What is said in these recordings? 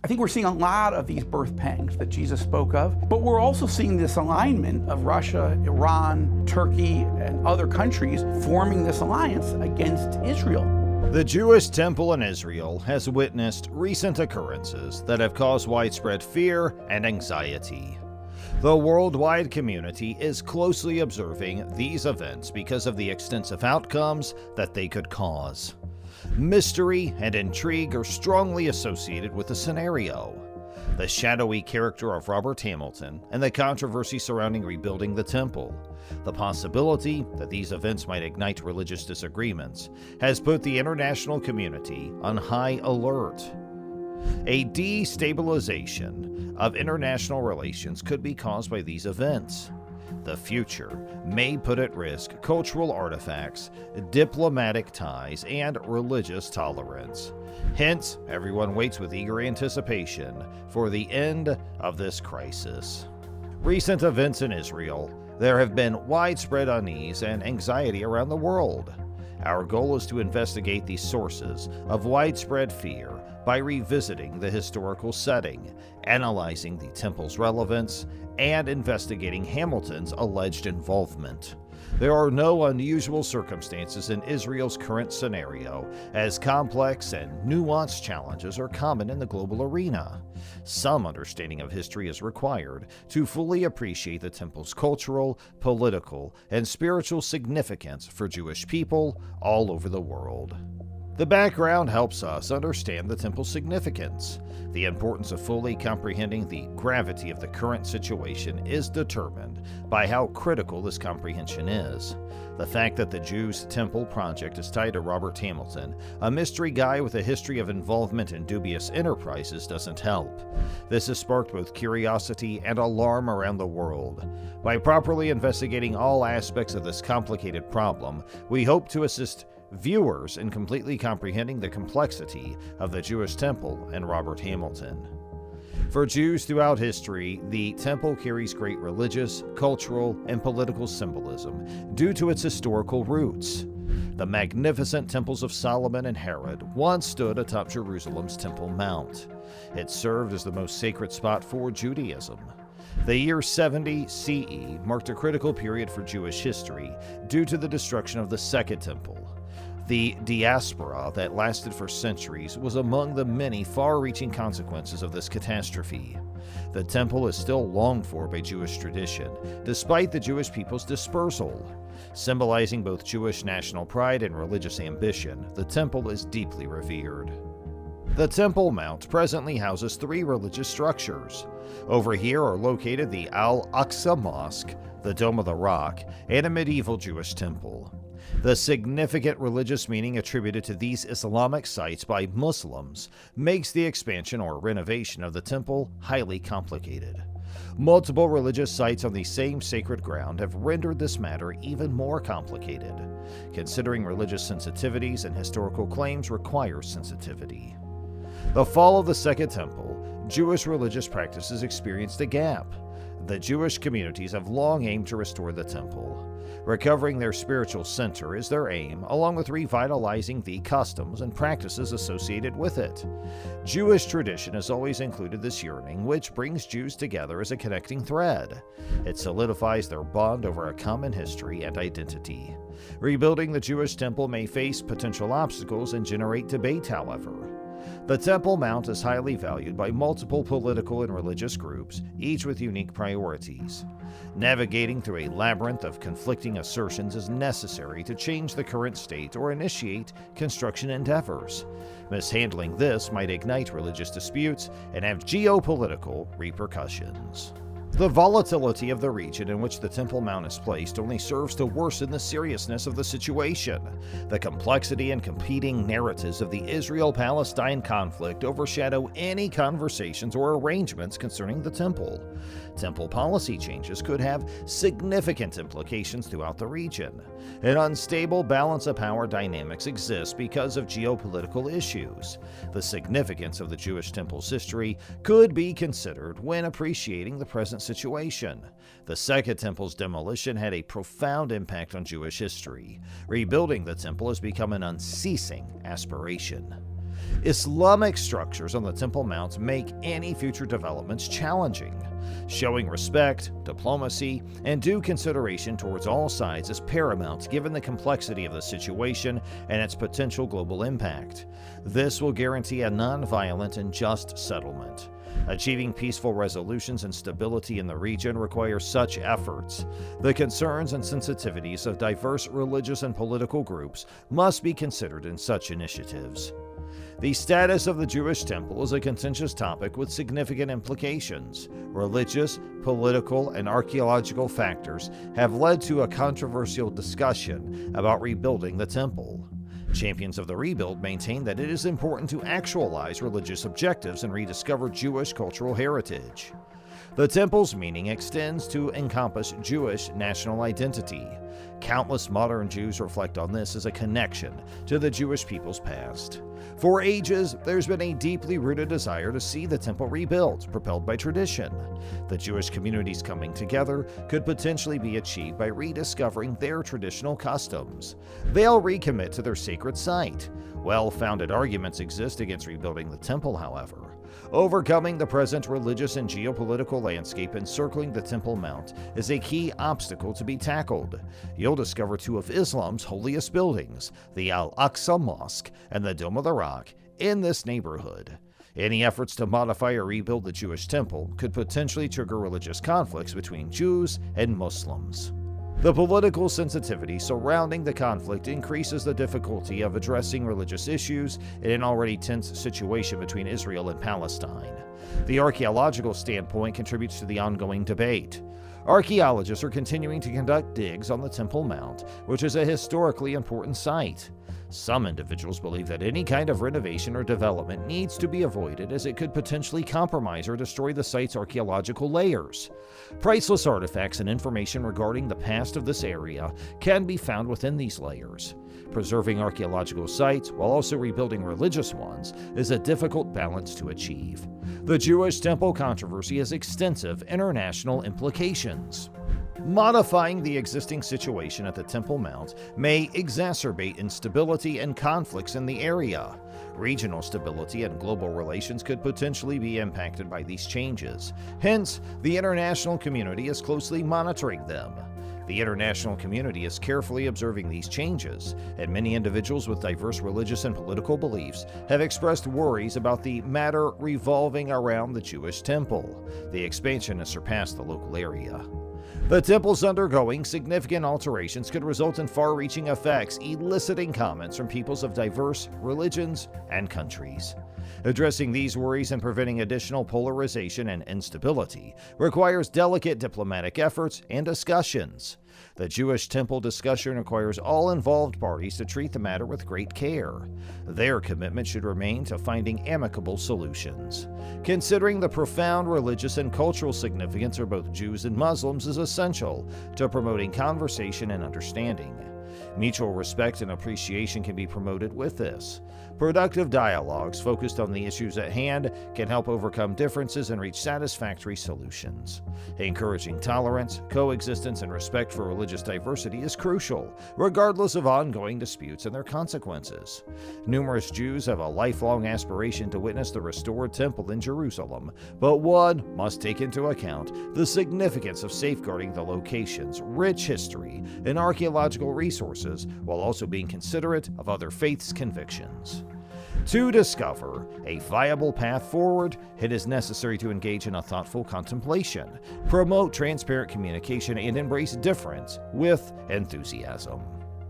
I think we're seeing a lot of these birth pangs that Jesus spoke of, but we're also seeing this alignment of Russia, Iran, Turkey, and other countries forming this alliance against Israel. The Jewish temple in Israel has witnessed recent occurrences that have caused widespread fear and anxiety. The worldwide community is closely observing these events because of the extensive outcomes that they could cause. Mystery and intrigue are strongly associated with the scenario. The shadowy character of Robert Hamilton and the controversy surrounding rebuilding the temple. The possibility that these events might ignite religious disagreements has put the international community on high alert. A destabilisation of international relations could be caused by these events. The future may put at risk cultural artifacts, diplomatic ties, and religious tolerance. Hence, everyone waits with eager anticipation for the end of this crisis. Recent events in Israel, there have been widespread unease and anxiety around the world. Our goal is to investigate the sources of widespread fear by revisiting the historical setting, analyzing the temple's relevance, and investigating Hamilton's alleged involvement. There are no unusual circumstances in Israel's current scenario, as complex and nuanced challenges are common in the global arena. Some understanding of history is required to fully appreciate the temple's cultural, political, and spiritual significance for Jewish people all over the world. The background helps us understand the temple's significance. The importance of fully comprehending the gravity of the current situation is determined by how critical this comprehension is. The fact that the Jews' temple project is tied to Robert Hamilton, a mystery guy with a history of involvement in dubious enterprises, doesn't help. This has sparked both curiosity and alarm around the world. By properly investigating all aspects of this complicated problem, we hope to assist viewers in completely comprehending the complexity of the Jewish temple and Robert Hamilton. For Jews throughout history, the temple carries great religious, cultural, and political symbolism due to its historical roots. The magnificent temples of Solomon and Herod once stood atop Jerusalem's Temple Mount. It served as the most sacred spot for Judaism. The year 70 CE marked a critical period for Jewish history due to the destruction of the Second Temple. The diaspora that lasted for centuries was among the many far-reaching consequences of this catastrophe. The temple is still longed for by Jewish tradition, despite the Jewish people's dispersal. Symbolizing both Jewish national pride and religious ambition, the temple is deeply revered. The Temple Mount presently houses 3 religious structures. Over here are located the Al-Aqsa Mosque, the Dome of the Rock, and a medieval Jewish temple. The significant religious meaning attributed to these Islamic sites by Muslims makes the expansion or renovation of the temple highly complicated. Multiple religious sites on the same sacred ground have rendered this matter even more complicated. Considering religious sensitivities and historical claims requires sensitivity. The fall of the Second Temple, Jewish religious practices experienced a gap. The Jewish communities have long aimed to restore the temple. Recovering their spiritual center is their aim, along with revitalizing the customs and practices associated with it. Jewish tradition has always included this yearning, which brings Jews together as a connecting thread. It solidifies their bond over a common history and identity. Rebuilding the Jewish temple may face potential obstacles and generate debate, however. The Temple Mount is highly valued by multiple political and religious groups, each with unique priorities. Navigating through a labyrinth of conflicting assertions is necessary to change the current state or initiate construction endeavors. Mishandling this might ignite religious disputes and have geopolitical repercussions. The volatility of the region in which the Temple Mount is placed only serves to worsen the seriousness of the situation. The complexity and competing narratives of the Israel-Palestine conflict overshadow any conversations or arrangements concerning the temple. Temple policy changes could have significant implications throughout the region. An unstable balance of power dynamics exists because of geopolitical issues. The significance of the Jewish temple's history could be considered when appreciating the present situation. The Second Temple's demolition had a profound impact on Jewish history. Rebuilding the temple has become an unceasing aspiration. Islamic structures on the Temple Mount make any future developments challenging. Showing respect, diplomacy, and due consideration towards all sides is paramount given the complexity of the situation and its potential global impact. This will guarantee a non-violent and just settlement. Achieving peaceful resolutions and stability in the region requires such efforts. The concerns and sensitivities of diverse religious and political groups must be considered in such initiatives. The status of the Jewish temple is a contentious topic with significant implications. Religious, political, and archaeological factors have led to a controversial discussion about rebuilding the temple. Champions of the rebuild maintain that it is important to actualize religious objectives and rediscover Jewish cultural heritage. The temple's meaning extends to encompass Jewish national identity. Countless modern Jews reflect on this as a connection to the Jewish people's past. For ages, there's been a deeply rooted desire to see the temple rebuilt, propelled by tradition. The Jewish communities coming together could potentially be achieved by rediscovering their traditional customs. They'll recommit to their sacred site. Well-founded arguments exist against rebuilding the temple, however. Overcoming the present religious and geopolitical landscape encircling the Temple Mount is a key obstacle to be tackled. You'll discover two of Islam's holiest buildings, the Al-Aqsa Mosque and the Dome of the Rock, in this neighborhood. Any efforts to modify or rebuild the Jewish temple could potentially trigger religious conflicts between Jews and Muslims. The political sensitivity surrounding the conflict increases the difficulty of addressing religious issues in an already tense situation between Israel and Palestine. The archaeological standpoint contributes to the ongoing debate. Archaeologists are continuing to conduct digs on the Temple Mount, which is a historically important site. Some individuals believe that any kind of renovation or development needs to be avoided as it could potentially compromise or destroy the site's archaeological layers. Priceless artifacts and information regarding the past of this area can be found within these layers. Preserving archaeological sites while also rebuilding religious ones is a difficult balance to achieve. The Jewish temple controversy has extensive international implications. Modifying the existing situation at the Temple Mount may exacerbate instability and conflicts in the area. Regional stability and global relations could potentially be impacted by these changes. Hence, the international community is closely monitoring them. The international community is carefully observing these changes, and many individuals with diverse religious and political beliefs have expressed worries about the matter revolving around the Jewish temple. The expansion has surpassed the local area. The temple's undergoing significant alterations could result in far-reaching effects, eliciting comments from peoples of diverse religions and countries. Addressing these worries and preventing additional polarization and instability requires delicate diplomatic efforts and discussions. The Jewish temple discussion requires all involved parties to treat the matter with great care. Their commitment should remain to finding amicable solutions. Considering the profound religious and cultural significance of both Jews and Muslims is essential to promoting conversation and understanding. Mutual respect and appreciation can be promoted with this. Productive dialogues focused on the issues at hand can help overcome differences and reach satisfactory solutions. Encouraging tolerance, coexistence, and respect for religious diversity is crucial, regardless of ongoing disputes and their consequences. Numerous Jews have a lifelong aspiration to witness the restored temple in Jerusalem, but one must take into account the significance of safeguarding the location's rich history and archaeological resources while also being considerate of other faiths' convictions. To discover a viable path forward, it is necessary to engage in a thoughtful contemplation, promote transparent communication, and embrace difference with enthusiasm.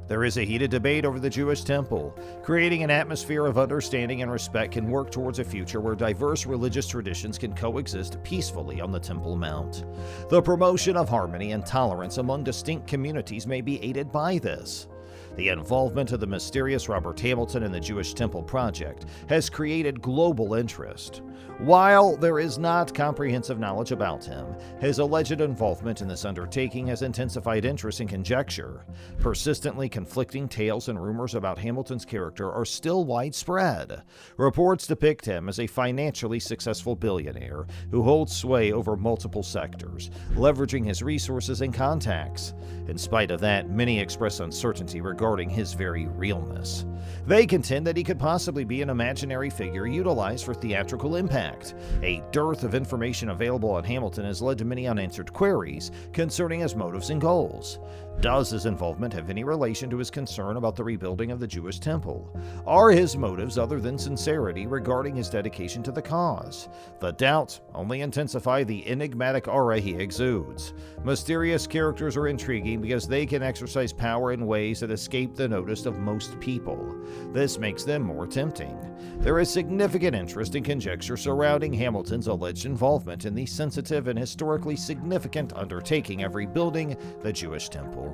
There is a heated debate over the Jewish temple. Creating an atmosphere of understanding and respect can work towards a future where diverse religious traditions can coexist peacefully on the Temple Mount. The promotion of harmony and tolerance among distinct communities may be aided by this. The involvement of the mysterious Robert Hamilton in the Jewish Temple project has created global interest. While there is not comprehensive knowledge about him, his alleged involvement in this undertaking has intensified interest and conjecture. Persistently conflicting tales and rumors about Hamilton's character are still widespread. Reports depict him as a financially successful billionaire who holds sway over multiple sectors, leveraging his resources and contacts. In spite of that, many express uncertainty regarding regarding his very realness. They contend that he could possibly be an imaginary figure utilized for theatrical impact. A dearth of information available on Hamilton has led to many unanswered queries concerning his motives and goals. Does his involvement have any relation to his concern about the rebuilding of the Jewish temple? Are his motives other than sincerity regarding his dedication to the cause? The doubts only intensify the enigmatic aura he exudes. Mysterious characters are intriguing because they can exercise power in ways that escape the notice of most people. This makes them more tempting. There is significant interest and conjecture surrounding Hamilton's alleged involvement in the sensitive and historically significant undertaking of rebuilding the Jewish temple.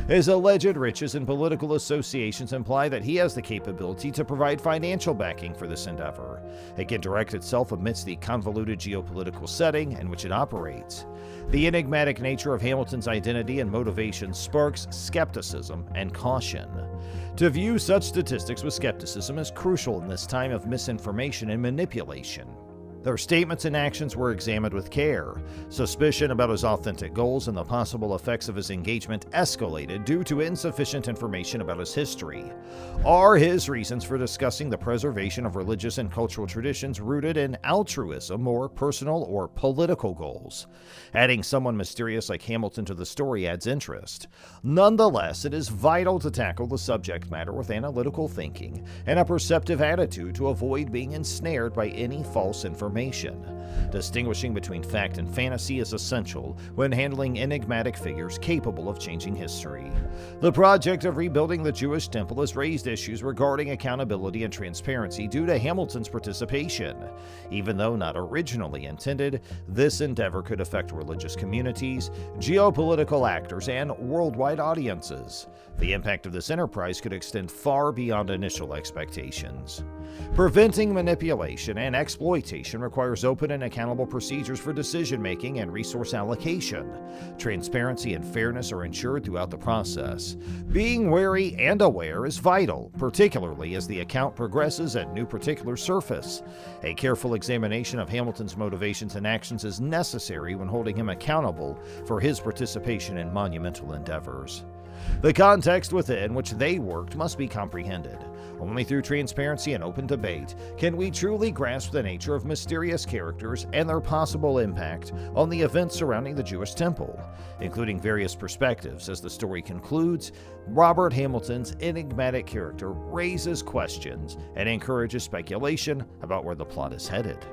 His alleged riches and political associations imply that he has the capability to provide financial backing for this endeavor. It can direct itself amidst the convoluted geopolitical setting in which it operates. The enigmatic nature of Hamilton's identity and motivation sparks skepticism and caution. To view such statistics with skepticism is crucial in this time of misinformation and manipulation. Their statements and actions were examined with care. Suspicion about his authentic goals and the possible effects of his engagement escalated due to insufficient information about his history. Are his reasons for discussing the preservation of religious and cultural traditions rooted in altruism or personal or political goals? Adding someone mysterious like Hamilton to the story adds interest. Nonetheless, it is vital to tackle the subject matter with analytical thinking and a perceptive attitude to avoid being ensnared by any false information. Distinguishing between fact and fantasy is essential when handling enigmatic figures capable of changing history. The project of rebuilding the Jewish temple has raised issues regarding accountability and transparency due to Hamilton's participation. Even though not originally intended, this endeavor could affect religious communities, geopolitical actors, and worldwide audiences. The impact of this enterprise could extend far beyond initial expectations. Preventing manipulation and exploitation requires open and accountable procedures for decision-making and resource allocation. Transparency and fairness are ensured throughout the process. Being wary and aware is vital, particularly as the account progresses and new particulars surface. A careful examination of Hamilton's motivations and actions is necessary when holding him accountable for his participation in monumental endeavors. The context within which they worked must be comprehended. Only through transparency and open debate can we truly grasp the nature of mysterious characters and their possible impact on the events surrounding the Jewish temple. Including various perspectives as the story concludes, Robert Hamilton's enigmatic character raises questions and encourages speculation about where the plot is headed.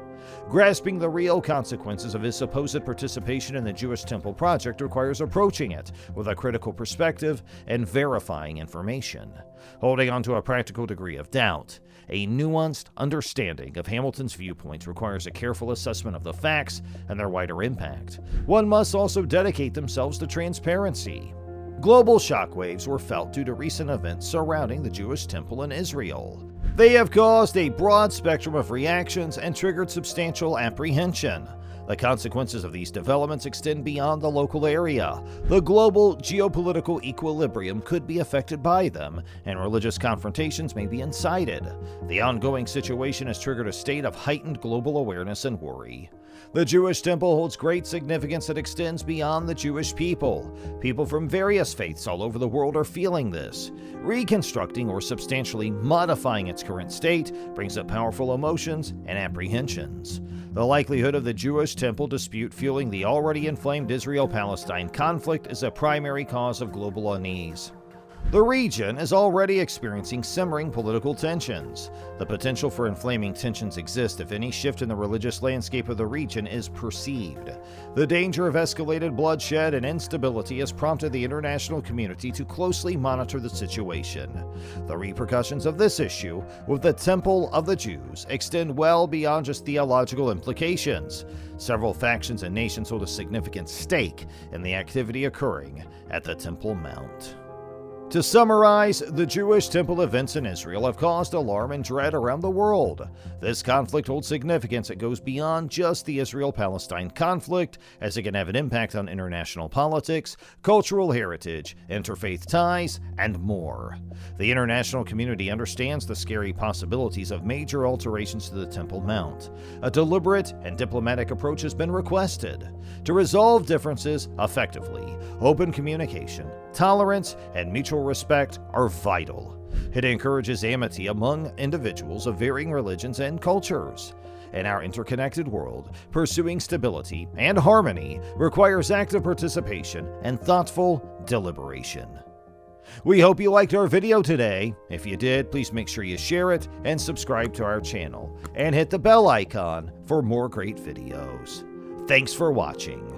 Grasping the real consequences of his supposed participation in the Jewish temple project requires approaching it with a critical perspective and verifying information. Holding on to a practical degree of doubt, a nuanced understanding of Hamilton's viewpoints requires a careful assessment of the facts and their wider impact. One must also dedicate themselves to transparency. Global shockwaves were felt due to recent events surrounding the Jewish temple in Israel. They have caused a broad spectrum of reactions and triggered substantial apprehension. The consequences of these developments extend beyond the local area. The global geopolitical equilibrium could be affected by them, and religious confrontations may be incited. The ongoing situation has triggered a state of heightened global awareness and worry. The Jewish temple holds great significance that extends beyond the Jewish people. People from various faiths all over the world are feeling this. Reconstructing or substantially modifying its current state brings up powerful emotions and apprehensions. The likelihood of the Jewish temple dispute fueling the already inflamed Israel-Palestine conflict is a primary cause of global unease. The region is already experiencing simmering political tensions. The potential for inflaming tensions exists if any shift in the religious landscape of the region is perceived. The danger of escalated bloodshed and instability has prompted the international community to closely monitor the situation. The repercussions of this issue with the Temple of the Jews extend well beyond just theological implications. Several factions and nations hold a significant stake in the activity occurring at the Temple Mount. To summarize, the Jewish temple events in Israel have caused alarm and dread around the world. This conflict holds significance that goes beyond just the Israel-Palestine conflict, as it can have an impact on international politics, cultural heritage, interfaith ties, and more. The international community understands the scary possibilities of major alterations to the Temple Mount. A deliberate and diplomatic approach has been requested. To resolve differences effectively, open communication, tolerance, and mutual mutual respect are vital. It encourages amity among individuals of varying religions and cultures. In our interconnected world, pursuing stability and harmony requires active participation and thoughtful deliberation. We hope you liked our video today. If you did, please make sure you share it and subscribe to our channel, and hit the bell icon for more great videos. Thanks for watching.